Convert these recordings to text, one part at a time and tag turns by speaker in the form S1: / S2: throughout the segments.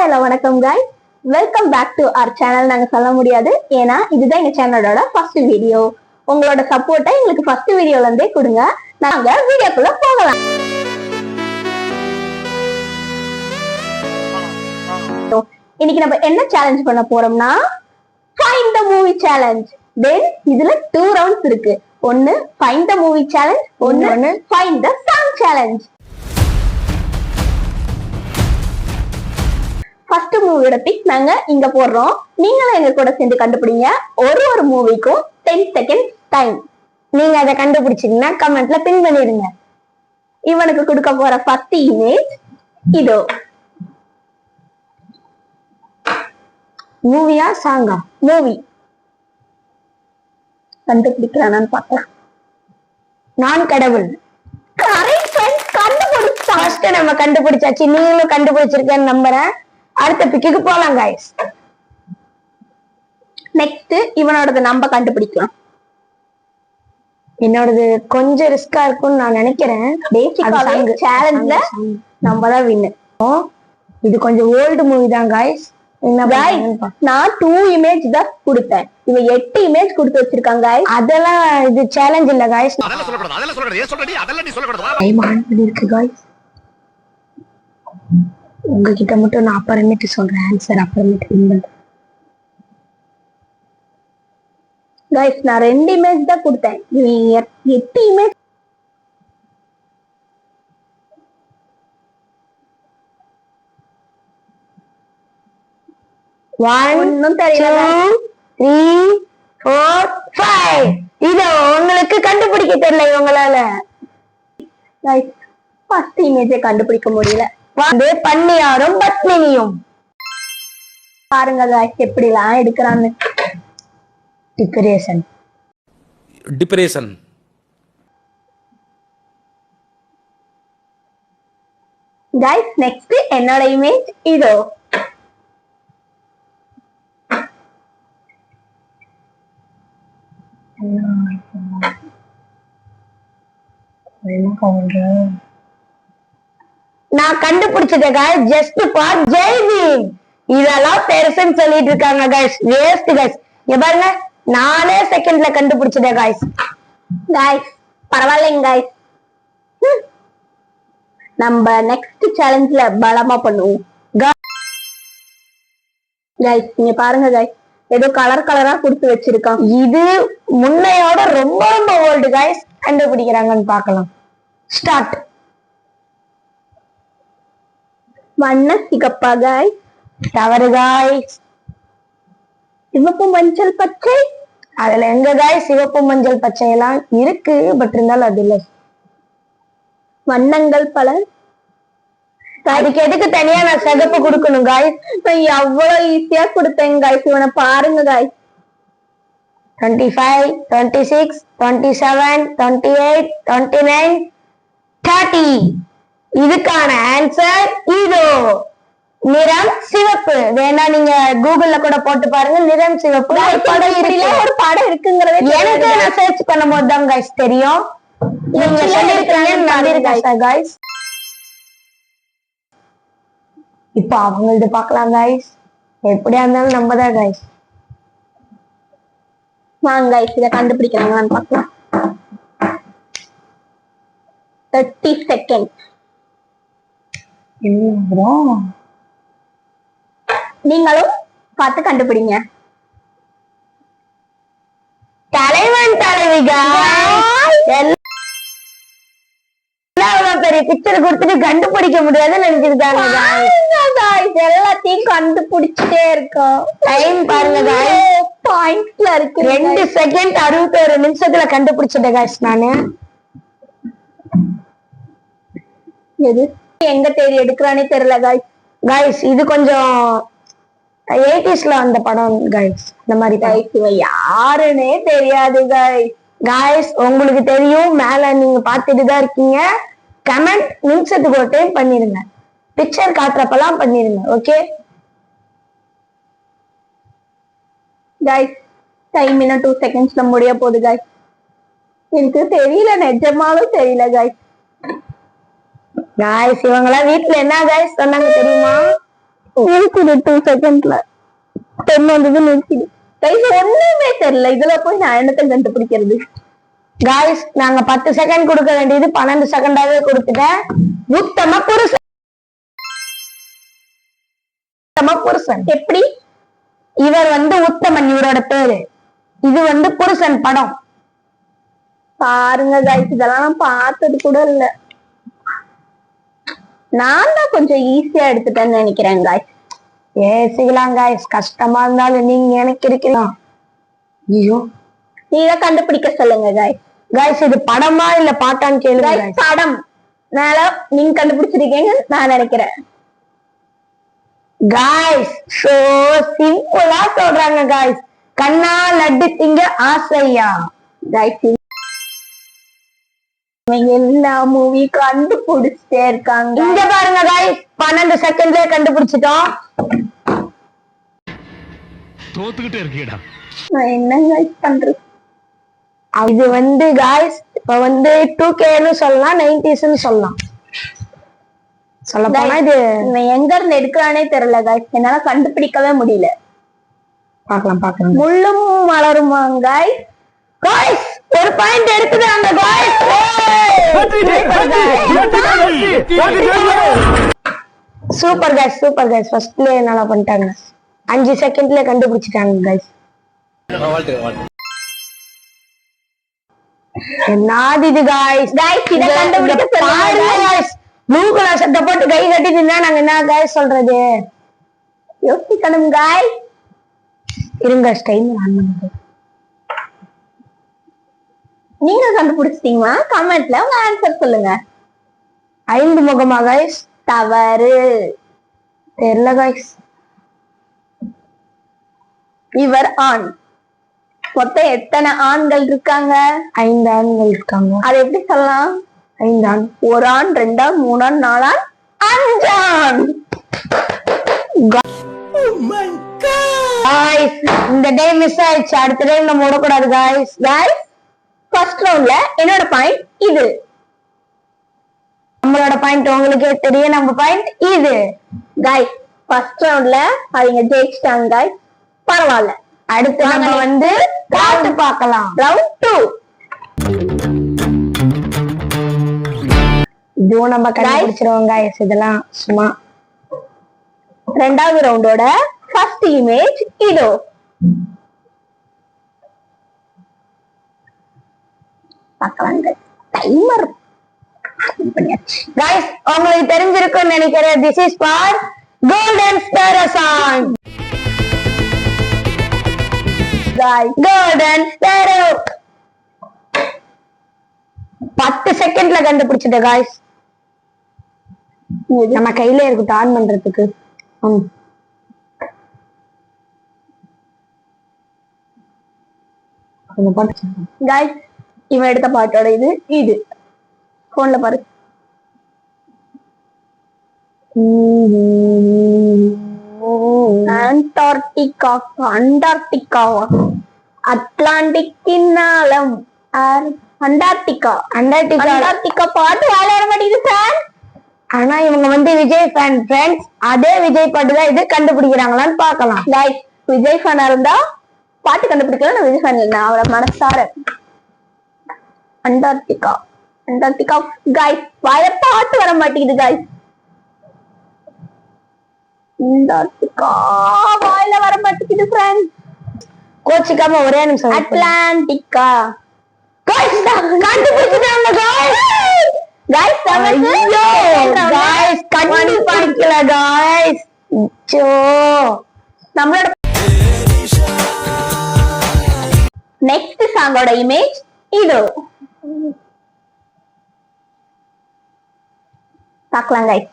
S1: Hello வணக்கம் guys, welcome back to our channel. நாங்க சொல்ல முடியாது ஏன்னா இதுதான் எங்க சேனலோட ஃபர்ஸ்ட் வீடியோ. உங்களோட சப்போர்ட்டை எங்களுக்கு ஃபர்ஸ்ட் வீடியோல இருந்தே கொடுங்க. நாங்க வீடியோக்குள்ள போகலாம். இன்னைக்கு நம்ம என்ன சேலஞ்ச் பண்ண போறோம்னா ஃபைண்ட் த மூவி சேலஞ்ச். தென் இதுல 2 ரவுண்ட்ஸ் இருக்கு. ஒன்னு ஃபைண்ட் த மூவி சேலஞ்ச், ஒன்னு find the song challenge. First மூவியோட பிக் நாங்க இங்க போடுறோம். நீங்களும் எங்க கூட சேர்ந்து கண்டுபிடிங்க. ஒரு மூவிக்கும் 10 செகண்ட் டைம். நீங்க அதை கண்டுபிடிச்சீங்கன்னா கமெண்ட்ல பின் பண்ணிடுங்க. இவனுக்கு கொடுக்க போற ஃபர்ஸ்ட் இமேஜ் இதோ. மூவியா சாங்கா? மூவி. கண்டுபிடிக்கிறானான்னு பார்க்கலாம். நான் கடவுள். கண்டுபிடிச்சா நம்ம கண்டுபிடிச்சாச்சு. நீங்களும் கண்டுபிடிச்சிருக்கேன்னு நம்புறேன். அடுத்த பிக்குக்கு போலாம் गाइस. நெக்ஸ்ட் இவனோடது நம்ம கண்டுபிடிக்கலாம். என்னோடது கொஞ்சம் ரிஸ்கா இருக்கும்னு நான் நினைக்கிறேன். பேசிக்காவே சேலஞ்ச்ல நம்ம தான் வின்னர். இது கொஞ்சம் ஓல்டு மூவி தான் गाइस. நான் 2 இமேஜ் தான் கொடுத்தேன். இவன் 8 இமேஜ் கொடுத்து வச்சிருக்காங்க गाइस. அதெல்லாம் இது சேலஞ்ச் இல்ல गाइस. அதெல்லாம் சொல்லக்கூடாது. அதெல்லாம் சொல்லக்கூடாது. ஏன் சொல்றீ? அதெல்லாம் நீ சொல்லக்கூடாது. டைம் ஆன் பண்ணிருக்கு गाइस. உங்ககிட்ட மட்டும் நான் அப்புறமேட்டு சொல்றேன் ஆன்சர். அப்புறமேட்டு गाइस நான் 2 இமேஜ் தான் கொடுத்தேன். நீ 8 இமேஜ். ஒன்னும் தெரியல. 2 3 4 5. இதோ உங்களுக்கு கண்டுபிடிக்க தெரியல இவங்களால. गाइस ஃபர்ஸ்ட் இமேஜை கண்டுபிடிக்க முடியல. வந்து பன்னியாரும் பத்மினியும். பாருங்க गाइस எப்படிலாம் எடுக்கறான்னு. டிப்ரேஷன். गाइस நெக்ஸ்ட் என்னோட இமேஜ் இதோ. நான் கண்டுபிடிச்சத गाइस ஜஸ்ட் ஃபார் ஜெய்பீம். இதெல்லாம் பெருசுன்னு சொல்லிட்டு இருக்காங்க गाइस. Waste guys. இங்க பாருங்க 4 செகண்ட்ல கண்டுபிடிச்சத गाइस. பரவாயில்லைங்க गाइस. நம்ம நெக்ஸ்ட் சேலஞ்ச்ல பலமா பண்ணுவோம் गाइस. நீங்க பாருங்க गाइस ஏதோ கலர் கலரா கொடுத்து வச்சிருக்கான். இது முன்னையோட ரொம்ப ரொம்ப ஓல்டு गाइस. கண்டுபிடிக்கிறாங்கன்னு பார்க்கலாம். ஸ்டார்ட். வண்ண சிகப்பா गाइस. தவறு गाइस. சிவப்பு மஞ்சள் பச்சை. அதுல எங்க गाइस சிவப்பு மஞ்சள் பச்சை எல்லாம் இருக்கு. பட் இருந்தாலும் அது இல்ல. வண்ணங்கள் பல. அதுக்கு எதுக்கு தனியா நான் சிகப்பு கொடுக்கணும் गाइस? நான் எவ்வளவு ஈஸியா கொடுத்தேன் गाइस. இவனை பாருங்க गाइस. 25 26 27 28 29 30. இதுக்கான ஆன்சர் இதோ. நிறம் சிவப்பு. வேணா நீங்க கூகுள்ல கூட போட்டு பாருங்க. நிறம் சிவப்பு ஒரு படம் இருக்கு. ஒரு படம் இருக்குங்கறதே எனக்கு நான் சர்ச் பண்ணும்போது தான் गाइस தெரியும். நீங்க சொல்லிருக்கீங்கன்னு நம்பிருக்கேன் गाइस. இப்போ அவங்களது பார்க்கலாம் गाइस. எப்படியா இருந்தாலும் நம்ம தான் गाइस. வாங்க गाइस இத கண்டுபிடிக்கறாங்கன்னு பார்க்கலாம். 30 செகண்ட். நீங்களும் பார்த்து கண்டுபிடிங்க. தலைவன் தலைவிகா பெரிய பிக்சர் கொடுத்துட்டு கண்டுபிடிக்க முடியாதுன்னு நினைச்சிருக்காங்க. எல்லாத்தையும் கண்டுபிடிச்சிட்டே இருக்கோம். டைம் பாருங்க பாயிண்ட்ல இருக்கு. 2 செகண்ட் 61 நிமிஷத்துல கண்டுபிடிச்சிட்டேன் गाइस நானு. எது எங்க தேடி எடுக்கிறானே தெரியல गाइस. இது கொஞ்சம் 80ஸ்ல வந்த படம் गाइस. இந்த மாதிரி गाइस யாருன்னே தெரியாது गाइस. உங்களுக்கு தெரியும். மேல நீங்க பார்த்துட்டு தான் இருக்கீங்க. கமெண்ட் நிமிஷத்துக்கு ஒரு டைம் பண்ணிருங்க. பிக்சர் காட்டுறப்பெல்லாம் பண்ணிருங்க. ஓகே गाइस டைம் இன்னும் 2 செகண்ட்ஸ்ல முடிய போகுது गाइस. எனக்கு தெரியல, நிஜமாலும் தெரியல गाइस. இவங்கெல்லாம் வீட்டுல என்ன गाइस சொன்னாங்க தெரியுமா?
S2: நிறுத்திடு 2 செகண்ட்ல 10 வந்தது நிறுத்திடு. கைஸ் ஒண்ணுமே தெரியல, இதுல போய் நான் என்னத்தை கண்டுபிடிக்கிறது?
S1: காய்ஸ் நாங்க 10 செகண்ட் கொடுக்க வேண்டியது 12 செகண்டாவே கொடுத்துட்டேன். உத்தம புருஷன். புருஷன்
S2: எப்படி?
S1: இவர் வந்து உத்தமன், இவரோட பேரு. இது வந்து புருஷன் படம்.
S2: பாருங்க கைஸ், இதெல்லாம் நான் பார்த்தது கூட இல்ல. நான் தான் கொஞ்சம் ஈஸியா எடுத்துட்டேன்னு நினைக்கிறேன் கைஸ்.
S1: ஏசிக்கலாம் கைஸ், கஷ்டமா இருந்தாலும் நீங்க எனக்கு இருக்கிறீங்க. ஐயோ,
S2: நீங்க கண்டுபிடிக்க சொல்லுங்க கைஸ்.
S1: கைஸ் இது படமா இல்ல பாட்டான்னு கேளுங்க.
S2: படம் மேல நீங்க கண்டுபிடிச்சிருக்கீங்க நான் நினைக்கிறேன்.
S1: காய்ஸ் சோ சிம்பிளா சொல்றாங்க காய்ஸ். கண்ணா லட்டு திங்க ஆசையா.
S2: கைஸ் எல்லா மூவி கண்டுபிடிச்சிட்டே இருக்காங்க.
S1: இங்க பாருங்க காய்ஸ், 12 செகண்ட்லயே கண்டுபிடிச்சிட்டோம்.
S3: தோத்துக்கிட்டே இருக்கீடா.
S2: நான் என்ன கைஸ் பண்றது?
S1: இது வந்து காய்ஸ் இப்ப வந்து 2Kன்னு சொல்லலாம், 90s சொல்லலாம். சொல்ல போனா இது
S2: எங்க இருந்து எடுக்கிறானே தெரியல கைஸ், என்னால கண்டுபிடிக்கவே முடியல.
S1: பாக்கலாம்
S2: முள்ளும் மலருமா கைஸ்?
S1: காய்ஸ் ஒரு பாயிண்ட் எடுத்துட்டாங்க காய்ஸ். சூப்பர் காய்ஸ் ஃபர்ஸ்ட்லயே நல்லா பண்ணிட்டாங்க. 5 செகண்ட்ல கண்டுபிடிச்சிட்டாங்க காய்ஸ். என்னது இது காய்ஸ்?
S2: இத கண்டுபிடிக்க
S1: பாருங்க காய்ஸ், ப்ளூ கலர் சட்டை போட்டு கை கட்டிட்டு இருந்தா நாங்க என்ன காய்ஸ் சொல்றது?
S2: யோசிக்கணும் காய்ஸ்.
S1: இருங்க ஸ்டைல் ஆன் பண்ணுங்க.
S2: நீங்க கண்டுபிடிச்சிட்டீங்களா? கமெண்ட்ல உங்க ஆன்சர் சொல்லுங்க.
S1: 5 முகமா காய்ஸ்?
S2: தவறு.
S1: தெரியல காய்ஸ்.
S2: இவர் ஆண். மொத்தம் எத்தனை ஆண்கள் இருக்காங்க?
S1: 5 ஆண்கள் இருக்காங்க.
S2: அது எப்படி சொல்லலாம்?
S1: 5 ஆண்.
S2: 1 ஆண், 2 ஆண், 3 ஆண், 4 ஆண், 5 ஆண்.
S1: காய்ஸ் இந்த டைம் மிஸ் ஆயிடுச்சு, அடுத்த டைம் நம்ம ஓடக்கூடாது காய்ஸ்.
S2: காய்ஸ் ஃபர்ஸ்ட் ரவுண்ட்ல என்னோட பாயிண்ட் இது.
S1: நம்மளோட பாயிண்ட் உங்களுக்கே தெரியும், நம்ம பாயிண்ட் இது.
S2: காய்ஸ் ஃபர்ஸ்ட் ரவுண்ட்ல அவங்க ஜெயிச்சிட்டாங்க காய்ஸ். பரவாயில்ல,
S1: அடுத்து நம்ம வந்து பார்த்து பார்க்கலாம்.
S2: ரவுண்ட் 2
S1: இதுவும் நம்ம கண்டுபிடிச்சிருவோம் காய்ஸ். இதெல்லாம் சும்மா.
S2: ரெண்டாவது ரவுண்டோட ஃபர்ஸ்ட் இமேஜ் இதோ. பார்க்கலாங்க. டைமர்
S1: காய்ஸ் உங்களுக்கு தெரிஞ்சிருக்கும்னு நினைக்கிறேன். This is for golden Sparrow song. Golden Sparrow 10 செகண்ட்ல கண்டுபிடிச்சிட்ட காய்ஸ். நம்ம கையில இருக்கட்டும் ஆன் பண்றதுக்கு.
S2: காய்ஸ் இவன் எடுத்த பாட்டோட இது போன்ல பாரு. அண்டார்டிகா. அண்டார்டிகாவா? அட்லாண்டிக்கின் ஆழம். அண்டார்டிகா. அண்டார்டிகா பாட்டு வாழ மாட்டேங்குது சார்.
S1: ஆனா இவங்க வந்து விஜய் ஃபேன் ஃப்ரெண்ட்ஸ். அதே விஜய் பாட்டு தான் இது, கண்டுபிடிக்கிறாங்களான்னு பாக்கலாம்.
S2: கைஸ் விஜய் ஃபேனா இருந்தா பாட்டு கண்டுபிடிக்கலாம். நான் விஜய் ஃபேன் இல்லை, அவரை மனசார. அண்டார்டிகா. அண்டார்டிகா கைஸ் வாழ பாட்டு வர மாட்டேங்குது கைஸ். அண்டார்டிகா வாயில வர மாட்டேங்குது ஃப்ரெண்ட்ஸ்.
S1: கோச்சிக்காம ஒரே நிமிஷம்.
S2: அட்லாண்டிகா.
S1: கண்டுபிடிச்சிட்டாங்க காய்ஸ்.
S2: காய்ஸ்
S1: காய்ஸ் கண்டுபிடிக்கல காய்ஸ்.
S2: நம்மளோட நெக்ஸ்ட் சாங்கோட இமேஜ் இதோ. பார்க்கலாம் guys.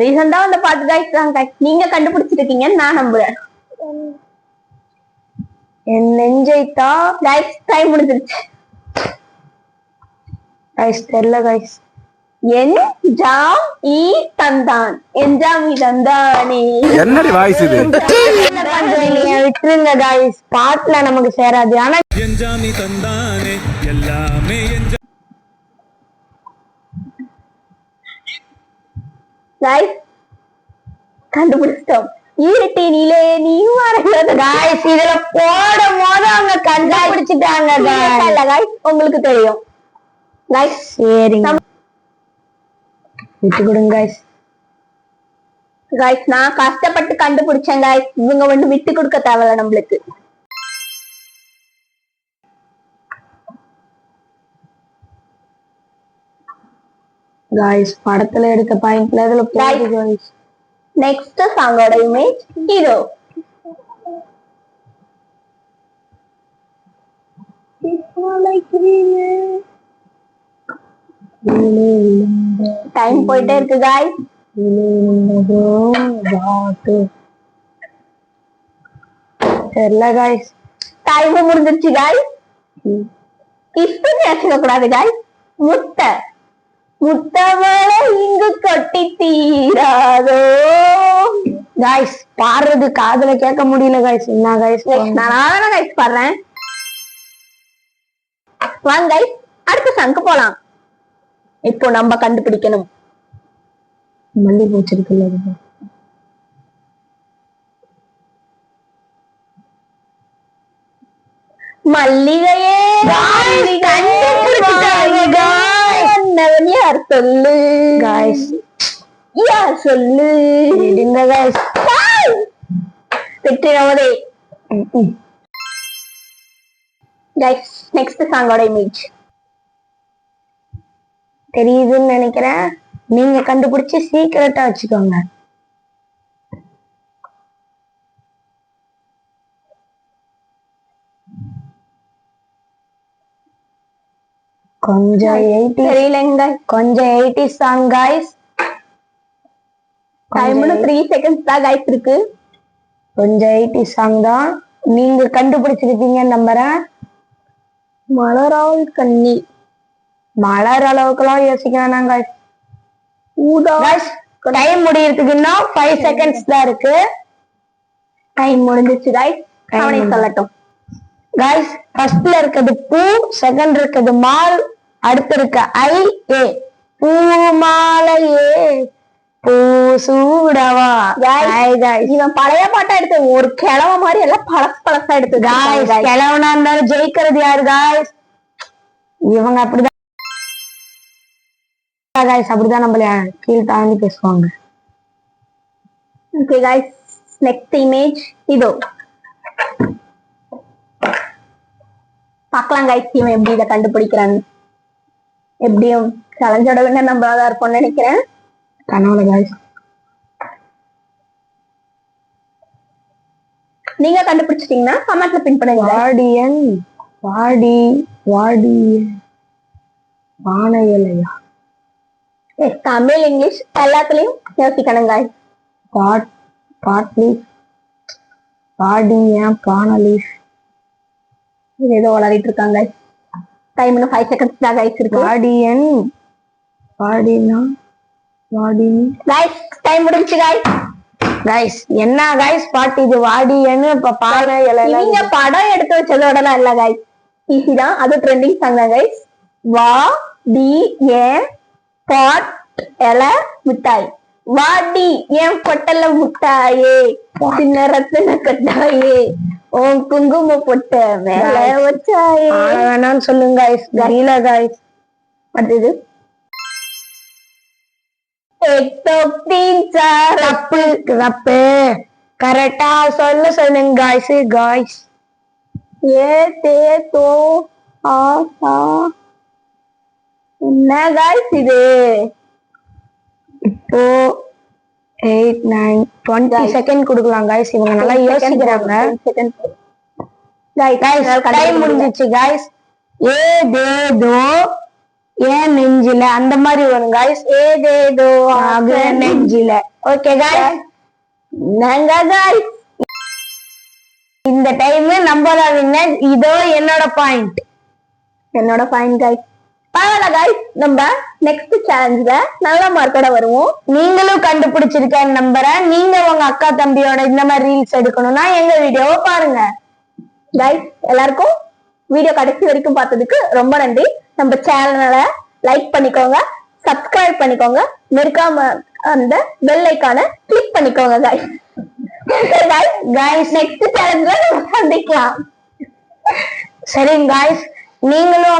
S2: ரீசெண்டா அந்த பாட்டு guys தான் guys. நீங்க கண்டுபிடிச்சிருக்கீங்கன்னு நான் நம்புறேன்.
S1: என் நெஞ்சைத்தா
S2: guys டைம் முடிஞ்சிருச்சு.
S1: guys தெரியல guys.
S2: என் ஜாம் ஈ தந்தான் என்ஜாமி தந்தானே.
S4: என்னடி வாய்ஸ் இது?
S1: என்ன பண்றீங்க? விட்டுருங்க காய்ஸ், பாட்டுல நமக்கு சேராது. ஆனா
S3: என்ஜாமி தந்தானே எல்லாமே
S2: guys கண்டுபிடிச்சிட்டோம். ஈரட்டினிலே நீயும் வரக்கூடாது.
S1: காய்ஸ் இதுல போடும் போது அவங்க கண்டுபிடிச்சிட்டாங்க
S2: guys, உங்களுக்கு தெரியும் guys.
S1: சரிங்க, விட்டு கொடுங்க காய்ஸ்.
S2: guys நான் கஷ்டப்பட்டு கண்டுபிடிச்சேன் guys. இவங்க வந்து விட்டு கொடுக்க தேவையில்ல நம்மளுக்கு.
S1: காய்ஸ் படத்துல எடுத்த பாயிண்ட்ல இதுல போகுது காய்ஸ்.
S2: நெக்ஸ்ட் சாங்கோட இமேஜ் இதோ. டைம் போயிட்டே இருக்கு guys.
S1: தெரியல காய்ஸ்,
S2: டைம் முடிஞ்சிருச்சு guys. கிஸ்ட் வச்சுக்க கூடாது guys. முட்டை முட்டவள இங்கு கொட்டி தீராதோ.
S1: காய்ஸ் பாடுறது காதுல கேட்க முடியல காய்ஸ். என்ன காய்ஸ்,
S2: நான் guys பாடுறேன். வாங்க guys, அடுத்த சாங்க்கு போலாம். இப்போ நம்ம கண்டுபிடிக்கணும்.
S1: மல்லி போச்சிருக்குல்ல இது.
S2: மல்லிகையே யார் சொல்லு
S1: காய்ஸ்,
S2: யார் சொல்லு.
S1: விடுங்க காய்ஸ்.
S2: வெற்றினவதே guys. நெக்ஸ்ட் சாங்கோட இமேஜ்
S1: தெரியுதுன்னு நினைக்கிறேன். நீங்க கண்டுபிடிச்சு சீக்கிரட்டா வச்சுக்கோங்க. கொஞ்சம் 80
S2: தெரியலங்க.
S1: கொஞ்சம் 80 சாங் காய்ஸ்.
S2: டைம் 3 செகண்ட்ஸ் தான் guys இருக்கு.
S1: கொஞ்சம் 80 சாங் தான். நீங்க கண்டுபிடிச்சிருப்பீங்கன்னு நம்புறேன்.
S2: மலரால் கண்ணி
S1: மலர் அளவுக்குலாம் யோசிக்க வேணாம் காய்ஸ். காய்ஸ் டைம் முடியறதுக்கு இன்னும் 5 செகண்ட்ஸ் தான் இருக்கு.
S2: டைம் முடிஞ்சிச்சு guys. அவனே சொல்லட்டும்.
S1: காய்ஸ் ஃபர்ஸ்ட்ல இருக்கிறது பூ, செகண்ட் இருக்கிறது மால், அடுத்து இருக்க ஏ பூ மாலையே பூ சூடவா.
S2: இவன் பழைய பாட்டா எடுத்து ஒரு கிழவ மாதிரி எல்லாம் பழசா எடுத்து.
S1: காய்ஸ் கிழவனா இருந்தாலும் ஜெயிக்கிறது யாரு காய்ஸ்? இவங்க அப்படிதான் காய்ஸ், அப்படிதான் நம்மள கீழ் தாண்டி பேசுவாங்க.
S2: ஓகே गाइस, நெக்ஸ்ட் இமேஜ் இதோ. பார்க்கலாம் गाइस இவன் எப்படி இத கண்டுபிடிக்கிறான்னு. எப்படியும் சேலஞ்சோட வின்ன நம்ம தான் இருப்போம்னு நினைக்கிறேன்.
S1: கனவுல காய்ஸ்.
S2: நீங்க கண்டுபிடிச்சிட்டீங்கன்னா கமெண்ட்ல பின் பண்ணுங்க.
S1: வாடியன் வாடி வானையலையா.
S2: தமிழ் இங்கிலீஷ் எல்லாத்துலயும் யோசிக்கணும் guys.
S1: பாட்லி பாடியா பானலீஸ்.
S2: இது ஏதோ வளரிட்டு இருக்காங்க. டைம் இன்னும் 5 செகண்ட்ஸ் தான் guys இருக்கு.
S1: வாடியன் வாடினா வாடினி.
S2: guys டைம் முடிஞ்சுச்சு guys.
S1: guys என்ன guys பாட்டு இது? வாடியன்னு இப்ப பானை இலையில
S2: நீங்க படம் எடுத்து வச்சதோடலாம் இல்ல guys. ஈஸி தான். அது ட்ரெண்டிங் சாங் தான் guys. வா டி ஏ பாட் எல மிட்டாய். வாடி ஏன் பொட்டல முட்டாயே சின்ன ரத்தின கட்டாயே உன் குங்கும பொட்ட மேல வச்சாயே.
S1: வேணான்னு சொல்லுங்க guys. தெரியல guys.
S2: அடுத்தது
S1: தப்பு தப்பு கரெக்டா சொல்லுங்க guys.
S2: ஏ தே தோ ஆ சா. என்ன guys இது?
S1: இப்போ 8 9 20 செகண்ட் கொடுக்கலாம் guys. இவங்க நல்லா யோசிக்கிறாங்க. டைம் முடிஞ்சிச்சு guys. ஏதேதோ ஏன் நெஞ்சில அந்த மாதிரி வரும் guys. ஏதேதோ நெஞ்சில. ஓகே guys,
S2: நாங்க guys
S1: இந்த டைம் நம்ம தான் வின்னர். இதோ என்னோட பாயிண்ட்
S2: guys. பரவாயில்ல guys, நம்ம நெக்ஸ்ட் சேலஞ்ச்ல நல்ல மார்க்கோட வருவோம்.
S1: நீங்களும் கண்டுபிடிச்சிருக்கேன்னு நம்புறேன். நீங்க உங்க அக்கா தம்பியோட இந்த மாதிரி ரீல்ஸ் எடுக்கணும்னா எங்க வீடியோவை பாருங்க.
S2: guys, எல்லாருக்கும் வீடியோ கடைசி வரைக்கும் பார்த்ததுக்கு ரொம்ப நன்றி. நம்ம சேனலை லைக் பண்ணிக்கோங்க, சப்ஸ்கிரைப் பண்ணிக்கோங்க, மறக்காம அந்த பெல் ஐகானை கிளிக் பண்ணிக்கோங்க guys. guys, நெக்ஸ்ட் சேலஞ்ச்ல நம்ம சந்திக்கலாம்.
S1: சரி guys, நீங்களும்